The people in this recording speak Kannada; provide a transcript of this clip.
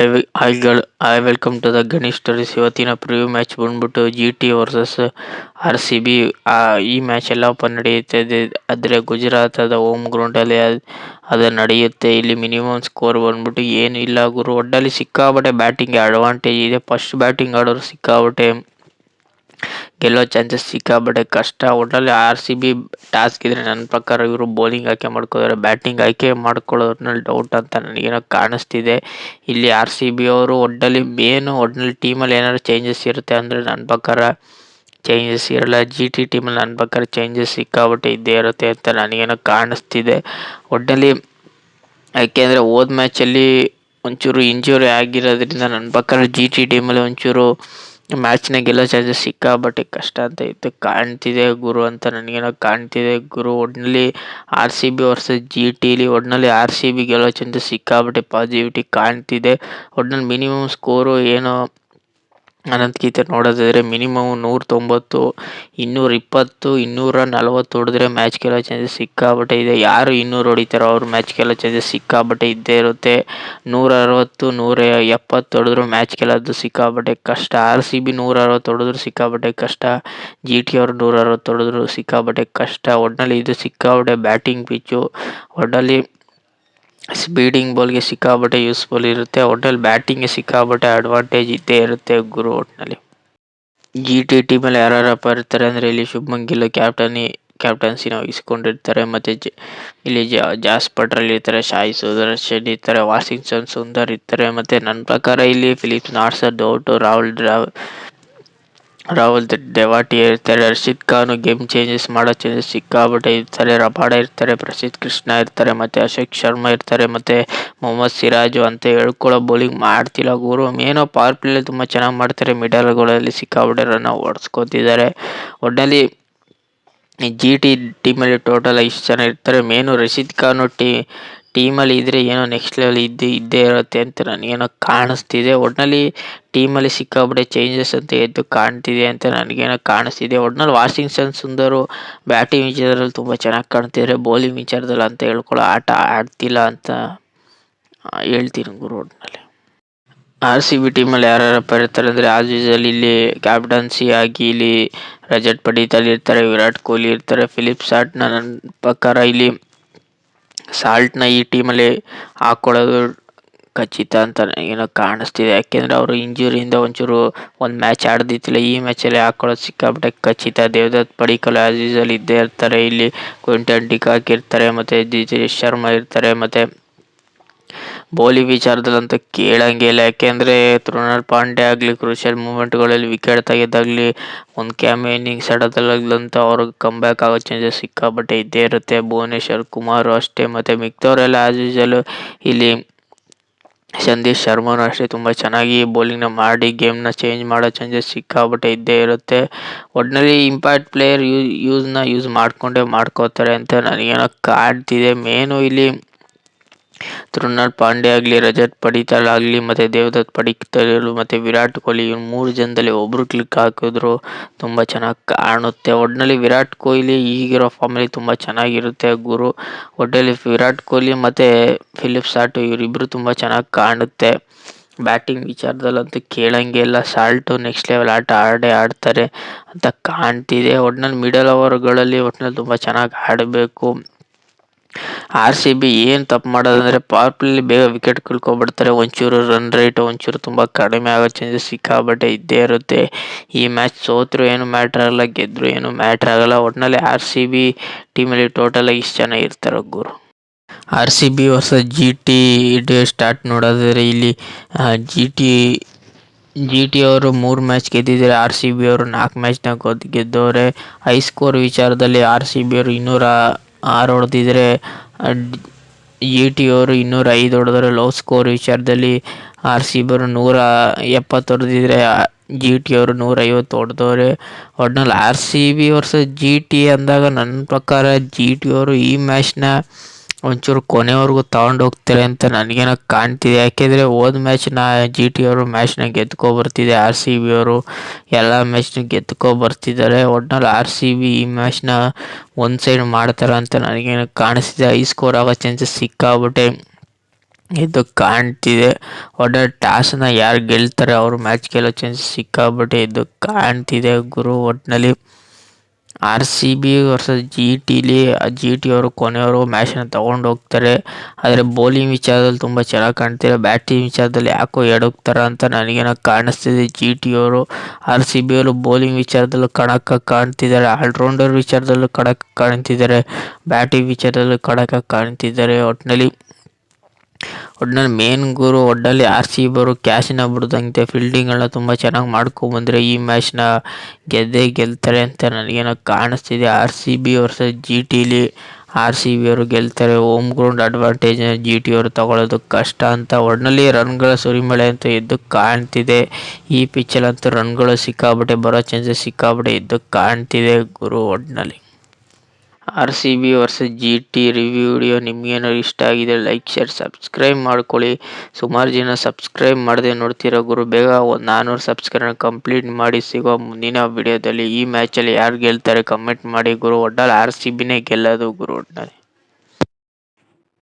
Hi welcome to the Ganesh stories. ಇವತ್ತಿನ ಪ್ರಿವ್ಯೂ ಮ್ಯಾಚ್ ಬಂದ್ಬಿಟ್ಟು GT ವರ್ಸಸ್ RCB. ಈ ಮ್ಯಾಚ್ ಎಲ್ಲಪ್ಪ ನಡೆಯುತ್ತದೆ ಆದರೆ ಗುಜರಾತದ ಹೋಮ್ ಗ್ರೌಂಡಲ್ಲಿ ಅದು ನಡೆಯುತ್ತೆ. ಇಲ್ಲಿ ಮಿನಿಮಮ್ ಸ್ಕೋರ್ ಬಂದ್ಬಿಟ್ಟು ಏನು ಇಲ್ಲ ಗುರು. ಒಟ್ಟಲ್ಲಿ ಸಿಕ್ಕಾಬಟ್ಟೆ ಬ್ಯಾಟಿಂಗ್ ಅಡ್ವಾಂಟೇಜ್ ಇದೆ. ಫಸ್ಟ್ ಬ್ಯಾಟಿಂಗ್ ಆಡೋರು ಸಿಕ್ಕಾಬಟ್ಟೆ ಗೆಲ್ಲೋ ಚಾನ್ಸಸ್ ಸಿಕ್ಕಾಬಟ್ಟೆ ಕಷ್ಟ. ಒಟ್ಟಲ್ಲಿ RCB ಟಾಸ್ಕ್ ಇದ್ರೆ ನನ್ನ ಪ್ರಕಾರ ಇವರು ಬೌಲಿಂಗ್ ಆಯ್ಕೆ ಮಾಡ್ಕೋತಾರೆ. ಬ್ಯಾಟಿಂಗ್ ಆಯ್ಕೆ ಮಾಡ್ಕೊಳ್ಳೋದ್ರಲ್ಲಿ ಡೌಟ್ ಅಂತ ನನಗೇನೋ ಕಾಣಿಸ್ತಿದೆ. ಇಲ್ಲಿ RCB ಅವರು ಒಟ್ಟಿನಲ್ಲಿ ಟೀಮಲ್ಲಿ ಏನಾದ್ರು ಚೇಂಜಸ್ ಇರುತ್ತೆ ಅಂದರೆ ನನ್ನ ಪ್ರಕಾರ ಚೇಂಜಸ್ ಇರಲ್ಲ. GT ಟೀಮಲ್ಲಿ ನನ್ನ ಪ್ರಕಾರ ಚೇಂಜಸ್ ಸಿಕ್ಕಾಬಟ್ಟೆ ಇದ್ದೇ ಇರುತ್ತೆ ಅಂತ ನನಗೇನೋ ಕಾಣಿಸ್ತಿದೆ. ಒಟ್ಟಿನಲ್ಲಿ ಯಾಕೆಂದರೆ ಹೋದ ಮ್ಯಾಚಲ್ಲಿ ಒಂಚೂರು ಇಂಜುರಿ ಆಗಿರೋದ್ರಿಂದ ನನ್ನ ಪ್ರಕಾರ GT ಟೀಮಲ್ಲಿ ಒಂಚೂರು ಮ್ಯಾಚ್ನ ಗೆಲ್ಲೋ ಚಾನ್ಸಸ್ ಸಿಕ್ಕಾಬಟ್ಟೆ ಕಷ್ಟ ಅಂತ ಕಾಣ್ತಿದೆ ಗುರು ಅಂತ ನನಗೇನೋ ಕಾಣ್ತಿದೆ ಗುರು. ಒಟ್ಟಿನಲ್ಲಿ RCB ವರ್ಸಸ್ GTಲಿ ಒಟ್ಟಿನಲ್ಲಿ RCB ಗೆಲ್ಲೋ ಚಾನ್ಸಸ್ ಸಿಕ್ಕಾಬಟ್ಟೆ ಪಾಸಿಟಿವಿಟಿ ಕಾಣ್ತಿದೆ. ಒಟ್ಟಿನಲ್ಲಿ ಮಿನಿಮಮ್ ಸ್ಕೋರು ಏನೋ ಅನ್ನೋದಕ್ಕಿಂತ ನೋಡೋದಾದರೆ ಮಿನಿಮಮ್ 190, 220, 240 ಹೊಡೆದ್ರೆ ಮ್ಯಾಚ್ ಗೆಲ್ಲೋ ಚಾನ್ಸಸ್ ಸಿಕ್ಕಾಬಟ್ಟೆ ಇದೆ. ಯಾರು 200 ಹೊಡಿತಾರೋ ಅವ್ರು ಮ್ಯಾಚ್ ಗೆಲ್ಲೋ ಚಾನ್ಸಸ್ ಸಿಕ್ಕಾಬಟ್ಟೆ ಇದ್ದೇ ಇರುತ್ತೆ. 160, 170 ಹೊಡೆದ್ರು ಮ್ಯಾಚ್ ಗೆಲ್ಲೋದು ಸಿಕ್ಕಾಬಟ್ಟೆ ಕಷ್ಟ. RCB 160 ಹೊಡೆದ್ರು ಸಿಕ್ಕಾಬಟ್ಟೆ ಕಷ್ಟ. GT ಅವರು 160 ಹೊಡೆದ್ರು ಸಿಕ್ಕಾಬಟ್ಟೆ ಕಷ್ಟ. ಒಟ್ಟಿನಲ್ಲಿ ಇದು ಸಿಕ್ಕಾಬಟ್ಟೆ ಬ್ಯಾಟಿಂಗ್ ಪಿಚ್ಚು. ಒಟ್ಟಿನಲ್ಲಿ ಸ್ಪೀಡಿಂಗ್ ಬಾಲ್ಗೆ ಸಿಕ್ಕಾಬಟ್ಟೆ ಯೂಸ್ಫುಲ್ ಇರುತ್ತೆ. ಒಟ್ಟಿನಲ್ಲಿ ಬ್ಯಾಟಿಂಗ್ಗೆ ಸಿಕ್ಕಾಬಟ್ಟೆ ಅಡ್ವಾಂಟೇಜ್ ಇದ್ದೇ ಇರುತ್ತೆ ಗುರು. ಒಟ್ಟಿನಲ್ಲಿ GT ಟೀಮಲ್ಲಿ ಯಾರ್ಯಾರಪ್ಪ ಇರ್ತಾರೆ ಅಂದರೆ ಇಲ್ಲಿ ಶುಭ್ಮನ್ ಗಿಲ್ ಕ್ಯಾಪ್ಟನ್ಸಿನ ವಹಿಸ್ಕೊಂಡಿರ್ತಾರೆ. ಮತ್ತು ಇಲ್ಲಿ ಜಾಸ್ ಪಟ್ರಲ್ ಇರ್ತಾರೆ, ಸಾಯಿ ಸುದರ್ಶನ್ ಇರ್ತಾರೆ, ವಾಷಿಂಗ್ಟನ್ ಸುಂದರ್ ಇರ್ತಾರೆ. ಮತ್ತು ನನ್ನ ಪ್ರಕಾರ ಇಲ್ಲಿ Philips knots doubt, Rahul Tewatia ಇರ್ತಾರೆ, ರಶೀದ್ ಖಾನ್ ಗೇಮ್ ಚೇಂಜಸ್ ಮಾಡೋ ಚಾನ್ಸಸ್ ಸಿಕ್ಕಾಬಟ್ಟೆ ಇರ್ತಾರೆ, ರಬಾಡ ಇರ್ತಾರೆ, ಪ್ರಸಿದ್ಧ ಕೃಷ್ಣ ಇರ್ತಾರೆ, ಮತ್ತು ಅಶೋಕ್ ಶರ್ಮಾ ಇರ್ತಾರೆ, ಮತ್ತು ಮೊಹಮ್ಮದ್ ಸಿರಾಜು ಅಂತ ಹೇಳ್ಕೊಳ್ಳೋ ಬೌಲಿಂಗ್ ಮಾಡ್ತಿಲ್ಲ ಗುರು. ಏನೋ ಪವರ್ ಪ್ಲೇಯಲ್ಲಿ ತುಂಬ ಚೆನ್ನಾಗಿ ಮಾಡ್ತಾರೆ. ಮಿಡಲ್ಗಳಲ್ಲಿ ಸಿಕ್ಕಾಬಟ್ಟೆ ರನ್ನ ಓಡಿಸ್ಕೊತಿದ್ದಾರೆ. ಒಟ್ಟಿನಲ್ಲಿ GT ಟೀಮಲ್ಲಿ ಟೋಟಲ್ 5 ಜನ ಇರ್ತಾರೆ. ಮೇನು ರಶೀದ್ ಖಾನ್ ಟೀಮಲ್ಲಿ ಇದ್ದರೆ ಏನೋ ನೆಕ್ಸ್ಟ್ ಲೆವೆಲ್ ಇದ್ದೇ ಇರುತ್ತೆ ಅಂತ ನನಗೇನೋ ಕಾಣಿಸ್ತಿದೆ. ಒಟ್ಟಿನಲ್ಲಿ ಟೀಮಲ್ಲಿ ಸಿಕ್ಕಾಬಟ್ಟೆ ಚೇಂಜಸ್ ಅಂತ ಎದ್ದು ಕಾಣ್ತಿದೆ ಅಂತ ನನಗೇನೋ ಕಾಣಿಸ್ತಿದೆ. ಒಟ್ಟಿನಲ್ಲಿ ವಾಷಿಂಗ್ಟನ್ ಸುಂದರು ಬ್ಯಾಟಿಂಗ್ ವಿಚಾರದಲ್ಲಿ ತುಂಬ ಚೆನ್ನಾಗಿ ಕಾಣ್ತಿದ್ದಾರೆ. ಬೌಲಿಂಗ್ ವಿಚಾರದಲ್ಲಿ ಅಂತ ಹೇಳ್ಕೊಳ್ಳೋ ಆಟ ಆಡ್ತಿಲ್ಲ ಅಂತ ಹೇಳ್ತೀನಿ ಗುರು. ಒಟ್ಟಿನಲ್ಲಿ RCB ಟೀಮಲ್ಲಿ ಯಾರ್ಯಾರಪ್ಪ ಇರ್ತಾರೆ ಅಂದರೆ ಆಸ್ ಯೂಶುವಲ್ ಇಲ್ಲಿ ಕ್ಯಾಪ್ಟನ್ಸಿ ಆಗಿ ಇಲ್ಲಿ ರಜತ್ ಪಡಿತಾಲ್ ಇರ್ತಾರೆ, ವಿರಾಟ್ ಕೊಹ್ಲಿ ಇರ್ತಾರೆ, ಫಿಲಿಪ್ ಸಾಲ್ಟ್ನ ನನ್ನ ಪ್ರಕಾರ ಇಲ್ಲಿ ಸಾಲ್ಟ್ನ ಈ ಟೀಮಲ್ಲಿ ಹಾಕ್ಕೊಳ್ಳೋದು ಖಚಿತ ಅಂತ ನನಗೇನೋ ಕಾಣಿಸ್ತಿದೆ. ಯಾಕೆಂದರೆ ಅವರು ಇಂಜುರಿಯಿಂದ ಒಂಚೂರು ಒಂದು ಮ್ಯಾಚ್ ಆಡ್ದಿತ್ತಿಲ್ಲ. ಈ ಮ್ಯಾಚಲ್ಲಿ ಹಾಕ್ಕೊಳ್ಳೋದು ಸಿಕ್ಕಾಬಿಟ್ಟೆ ಖಚಿತ. ದೇವದತ್ ಪಡಿಕ್ಕಲ್ ಆಸ್ ಯೂಶುವಲ್ ಇದ್ದೇ ಇರ್ತಾರೆ. ಇಲ್ಲಿ ಕ್ವಿಂಟನ್ ಡಿಕಾಕ್ ಇರ್ತಾರೆ, ಮತ್ತು ದಿನೇಶ್ ಶರ್ಮಾ ಇರ್ತಾರೆ. ಮತ್ತು ಬೌಲಿಂಗ್ ವಿಚಾರದಲ್ಲಂತೂ ಕೇಳಂಗೆ ಇಲ್ಲ. ಯಾಕೆಂದರೆ ಕೃಣಾಲ್ ಪಾಂಡ್ಯ ಆಗಲಿ ಕ್ರೂಷಿಯಲ್ ಮೂಮೆಂಟ್ಗಳಲ್ಲಿ ವಿಕೆಟ್ ತೆಗೆದಾಗಲಿ ಒಂದು ಕ್ಯಾಮ್ಯೋ ಇನ್ನಿಂಗ್ಸ್ ಆಡೋದಲ್ಲಂತೂ ಅವ್ರಿಗೆ ಕಮ್ಬ್ಯಾಕ್ ಆಗೋ ಚಾನ್ಸಸ್ ಸಿಕ್ಕಾಬಟ್ಟೆ ಇದ್ದೇ ಇರುತ್ತೆ. ಭುವನೇಶ್ವರ್ ಕುಮಾರು ಅಷ್ಟೇ, ಮತ್ತು ಮಿಕ್ದವರೆಲ್ಲ ಆಸ್ ಯೂಶುವಲ್ ಇಲ್ಲಿ ಸಂದೇಶ್ ಶರ್ಮನೂ ಅಷ್ಟೇ ತುಂಬ ಚೆನ್ನಾಗಿ ಬೌಲಿಂಗ್ನ ಮಾಡಿ ಗೇಮ್ನ ಚೇಂಜ್ ಮಾಡೋ ಚಾನ್ಸಸ್ ಸಿಕ್ಕಾಬಟ್ಟೆ ಇದ್ದೇ ಇರುತ್ತೆ. ಒಟ್ಟಿನಲ್ಲಿ ಇಂಪ್ಯಾಕ್ಟ್ ಪ್ಲೇಯರ್ ಯೂಸ್ ಮಾಡ್ಕೋತಾರೆ ಅಂತ ನನಗೇನೋ ಕಾಡ್ತಿದೆ. ಮೇನು ಇಲ್ಲಿ ಕೃಣಾಲ್ ಪಾಂಡ್ಯ ಆಗಲಿ, ರಜತ್ ಪಡಿತಾಲ್ ಆಗಲಿ, ಮತ್ತು ದೇವದತ್ ಪಡಿಕ್ಕಲ್ ಮತ್ತು ವಿರಾಟ್ ಕೊಹ್ಲಿ ಇವ್ರು 3 ಜನದಲ್ಲಿ ಒಬ್ಬರು ಕ್ಲಿಕ್ ಹಾಕಿದ್ರು ತುಂಬ ಚೆನ್ನಾಗಿ ಕಾಣುತ್ತೆ. ಒಟ್ಟಿನಲ್ಲಿ ವಿರಾಟ್ ಕೊಹ್ಲಿ ಈಗಿರೋ ಫಾರ್ಮಲ್ಲಿ ತುಂಬ ಚೆನ್ನಾಗಿರುತ್ತೆ ಗುರು. ಒಟ್ಟಿನಲ್ಲಿ ವಿರಾಟ್ ಕೊಹ್ಲಿ ಮತ್ತು ಫಿಲಿಪ್ ಸಾಲ್ಟು ಇವರಿಬ್ಬರು ತುಂಬ ಚೆನ್ನಾಗಿ ಕಾಣುತ್ತೆ. ಬ್ಯಾಟಿಂಗ್ ವಿಚಾರದಲ್ಲಂತೂ ಕೇಳಂಗೆ ಇಲ್ಲ. ಸಾಲ್ಟು ನೆಕ್ಸ್ಟ್ ಲೆವೆಲ್ ಆಟ ಆಡ್ತಾರೆ ಅಂತ ಕಾಣ್ತಿದೆ. ಒಟ್ಟಿನಲ್ಲಿ ಮಿಡಲ್ ಓವರ್ಗಳಲ್ಲಿ ಒಟ್ಟಿನಲ್ಲಿ ತುಂಬ ಚೆನ್ನಾಗಿ ಆಡಬೇಕು. RCB ಏನು ತಪ್ಪು ಮಾಡೋದಂದರೆ ಪವರ್ ಪ್ಲೇಲಿ ಬೇಗ ವಿಕೆಟ್ ಕಳ್ಕೊಬಿಡ್ತಾರೆ. ಒಂಚೂರು ರನ್ ರೇಟ್ ಒಂಚೂರು ತುಂಬ ಕಡಿಮೆ ಆಗೋ ಚಾನ್ಸಸ್ ಸಿಕ್ಕಾಬಟ್ಟೆ ಇದ್ದೇ ಇರುತ್ತೆ. ಈ ಮ್ಯಾಚ್ ಸೋತರು ಏನು ಮ್ಯಾಟ್ರ್ ಆಗಲ್ಲ, ಗೆದ್ದರು ಏನು ಮ್ಯಾಟ್ರ್ ಆಗಲ್ಲ. ಒಟ್ಟಿನಲ್ಲಿ RCB ಟೀಮಲ್ಲಿ ಟೋಟಲ್ 5 ಜನ ಇರ್ತಾರೆ ಗುರು. RCB ವರ್ಸಸ್ GT ಸ್ಟಾರ್ಟ್ ನೋಡೋದಾದರೆ ಇಲ್ಲಿ GT ಅವರು 3 ಮ್ಯಾಚ್ ಗೆದ್ದಿದ್ದಾರೆ. RCB ಅವರು 4 ಮ್ಯಾಚ್ನ ಗೆದ್ದವ್ರೆ. ಹೈ ಸ್ಕೋರ್ ವಿಚಾರದಲ್ಲಿ RCB ಅವರು 206 ಹೊಡೆದಿದ್ರೆ, GT ಅವರು 205 ಹೊಡೆದ್ರೆ. ಲೋ ಸ್ಕೋರ್ ವಿಚಾರದಲ್ಲಿ RCB ಅವರು 170 ಹೊಡೆದಿದ್ರೆ, GT ಅವರು 150 ಹೊಡೆದವ್ರೆ. ಒಟ್ಟಿನಲ್ಲಿ RCB ವರ್ಸಸ್ GT ಅಂದಾಗ ನನ್ನ ಪ್ರಕಾರ GT ಅವರು ಈ ಮ್ಯಾಚ್ನ ಒಂಚೂರು ಕೊನೆವರೆಗೂ ತಗೊಂಡು ಹೋಗ್ತಾರೆ ಅಂತ ನನಗೇನೋ ಕಾಣ್ತಿದೆ. ಯಾಕೆಂದರೆ ಹೋದ ಮ್ಯಾಚ್ನ GT ಅವರು ಮ್ಯಾಚ್ನ ಬರ್ತಿದೆ, RCB ಅವರು ಎಲ್ಲ ಮ್ಯಾಚ್ನ ಬರ್ತಿದ್ದಾರೆ. ಒಟ್ಟಿನಲ್ಲಿ RCB ಈ ಮ್ಯಾಚ್ನ ಒಂದು ಸೈಡ್ ಮಾಡ್ತಾರೆ ಅಂತ ನನಗೇನೋ ಕಾಣಿಸ್ತಿದೆ. ಹೈ ಸ್ಕೋರ್ ಆಗೋ ಚಾನ್ಸಸ್ ಸಿಕ್ಕಾಬಿಟ್ಟೆ ಇದು ಕಾಣ್ತಿದೆ. ಟಾಸ್ನ ಯಾರು ಗೆಲ್ತಾರೆ ಅವರು ಮ್ಯಾಚ್ ಗೆಲ್ಲೋ ಚಾನ್ಸಸ್ ಸಿಕ್ಕಾಪಟ್ಟೆ ಇದು ಕಾಣ್ತಿದೆ ಗುರು. ಒಟ್ಟಿನಲ್ಲಿ RCB ವರ್ಸಸ್ GTಲಿ GT ಅವರು ಕೊನೆಯವರು ಮ್ಯಾಚನ್ನ ತಗೊಂಡು ಹೋಗ್ತಾರೆ. ಆದರೆ ಬೌಲಿಂಗ್ ವಿಚಾರದಲ್ಲಿ ತುಂಬ ಚೆನ್ನಾಗಿ ಕಾಣ್ತಿದೆ. ಬ್ಯಾಟಿಂಗ್ ವಿಚಾರದಲ್ಲಿ ಯಾಕೋ ಎಡವ್ತಾರ ಅಂತ ನನಗೇನೋ ಕಾಣಿಸ್ತಿದೆ GT ಅವರು. RCB ಅವರು ಬೌಲಿಂಗ್ ವಿಚಾರದಲ್ಲೂ ಕಾಣ್ತಿದ್ದಾರೆ, ಆಲ್ರೌಂಡರ್ ವಿಚಾರದಲ್ಲೂ ಕಾಣ್ತಿದ್ದಾರೆ, ಬ್ಯಾಟಿಂಗ್ ವಿಚಾರದಲ್ಲೂ ಕಾಣ್ತಿದ್ದಾರೆ. ಒಟ್ಟಿನಲ್ಲಿ ಮೇನ್ ಗುರು ಒಟ್ಟಲ್ಲಿ RCB ಅವರು ಕ್ಯಾಚಿನ ಬಿಡ್ದಂತೆ ಫೀಲ್ಡಿಂಗ್ಗಳನ್ನ ತುಂಬ ಚೆನ್ನಾಗಿ ಮಾಡ್ಕೊಂಬಂದರೆ ಈ ಮ್ಯಾಚ್ನ ಗೆಲ್ತಾರೆ ಅಂತ ನನಗೇನೋ ಕಾಣಿಸ್ತಿದೆ. RCB ವರ್ಸಸ್ GTಲಿ RCB ಅವರು ಗೆಲ್ತಾರೆ. ಹೋಮ್ ಗ್ರೌಂಡ್ ಅಡ್ವಾಂಟೇಜ್ನ GT ಅವರು ತಗೊಳ್ಳೋದು ಕಷ್ಟ ಅಂತ. ಒಟ್ಟಿನಲ್ಲಿ ರನ್ಗಳ ಸುರಿಮಳೆ ಅಂತೂ ಎದ್ದು ಕಾಣ್ತಿದೆ. ಈ ಪಿಚ್ಚಲ್ಲಂತೂ ರನ್ಗಳು ಸಿಕ್ಕಾಪಟ್ಟೆ ಬರೋ ಚಾನ್ಸಸ್ ಸಿಕ್ಕಾಪಟ್ಟೆ ಎದ್ದು ಕಾಣ್ತಿದೆ ಗುರು. ಒಟ್ಟಿನಲ್ಲಿ RCB versus GT review video ನಿಮ್ಗೇನಾದ್ರು ಇಷ್ಟ ಆಗಿದೆ ಲೈಕ್, ಶೇರ್, ಸಬ್ಸ್ಕ್ರೈಬ್ ಮಾಡ್ಕೊಳ್ಳಿ. ಸುಮಾರು ಜನ ಸಬ್ಸ್ಕ್ರೈಬ್ ಮಾಡದೆ ನೋಡ್ತೀರಾ ಗುರು. ಬೇಗ 400 ಸಬ್ಸ್ಕ್ರೈಬ್ ಕಂಪ್ಲೀಟ್ ಮಾಡಿ. ಸಿಗೋ ಮುಂದಿನ ವಿಡಿಯೋದಲ್ಲಿ ಈ ಮ್ಯಾಚಲ್ಲಿ ಯಾರು ಗೆಲ್ತಾರೆ ಕಮೆಂಟ್ ಮಾಡಿ ಗುರು. ಒಟ್ಟಲ್ಲಿ RCBನೇ ಗೆಲ್ಲೋದು ಗುರು. ಒಟ್ಟಿನಲ್ಲಿ